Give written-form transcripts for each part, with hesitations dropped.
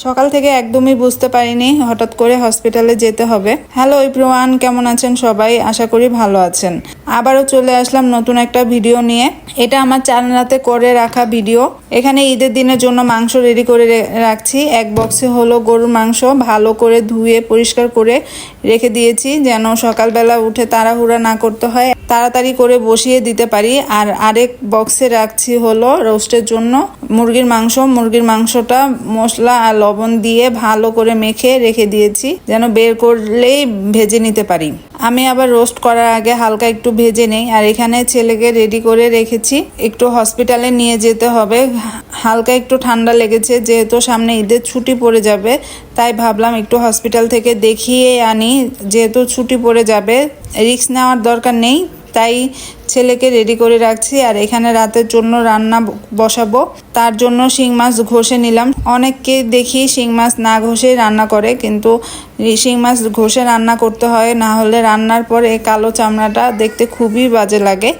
সকাল থেকে একদমই বুঝতে পারিনি হঠাৎ করে হসপিটালে যেতে হবে। হ্যালো এভরিওয়ান, কেমন আছেন সবাই? আশা করি ভালো আছেন। আবারও চলে আসলাম নতুন একটা ভিডিও নিয়ে। এটা আমার রাতে করে রাখা ভিডিও। এখানে ঈদের দিনের জন্য মাংস রেডি করে রাখছি। এক বক্সে হলো গরুর মাংস, ভালো করে ধুয়ে পরিষ্কার করে রেখে দিয়েছি যেন সকালবেলা উঠে তাড়াহুড়া না করতে হয়, তাড়াতাড়ি করে বসিয়ে দিতে পারি। আর আরেক বক্সে রাখছি হলো রোস্টের জন্য মুরগির মাংস। মুরগির মাংসটা মশলা আর লবণ দিয়ে ভালো করে মেখে রেখে দিয়েছি যেন বের করলেই ভেজে নিতে পারি। আমি আবার রোস্ট করার আগে হালকা একটু ভেজে নেই। আর এখানে ছেলেকে রেডি করে রেখেছি, একটু হসপিটালে নিয়ে যেতে হবে। হালকা একটু ঠান্ডা লেগেছে, যেহেতু সামনে ঈদের ছুটি পড়ে যাবে তাই ভাবলাম একটু হসপিটাল থেকে দেখিয়ে আনি। যেহেতু ছুটি পড়ে যাবে, রিস্ক নেওয়ার দরকার নেই, তাই ছেলেকে রেডি করে রাখছি। আর এখানে রাতের জন্য রান্না বসাবো, তার জন্য শিং মাছ ঘষে নিলাম। অনেককে দেখি শিং মাছ না ঘষেই রান্না করে, কিন্তু শিং মাছ ঘষে রান্না করতে হয়, না হলে রান্নার পর এই কালো চামড়াটা দেখতে খুবই বাজে লাগে।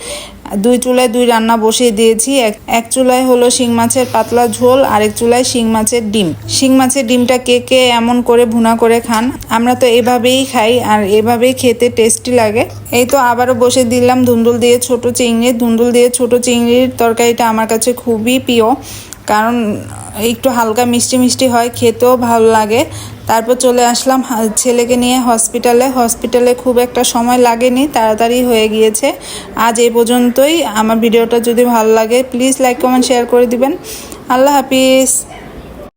দুই চুলায় দুই রান্না বসিয়ে দিয়েছি। এক চুলায় হলো শিং মাছের পাতলা ঝোল, আরেক চুলায় শিং মাছের ডিম। শিং মাছের ডিমটা কে কে এমন করে ভুনা করে খান? আমরা তো এভাবেই খাই, আর এভাবেই খেতে টেস্টি লাগে। এই তো আবারও বসে দিলাম ধুন্দুল দিয়ে ছোট চিংড়ি। ধুন্দুল দিয়ে ছোট চিংড়ির তরকারিটা আমার কাছে খুবই প্রিয়, কারণ একটু হালকা মিষ্টি মিষ্টি হয়, খেতেও ভালো লাগে। তারপর চলে আসলাম ছেলেকে নিয়ে হসপিটালে খুব একটা সময় লাগেনি, তাড়াতাড়ি হয়ে গিয়েছে। আজ এই পর্যন্তই। আমার ভিডিওটা যদি ভালো লাগে প্লিজ লাইক কমেন্ট শেয়ার করে দিবেন। আল্লাহ হাফিজ।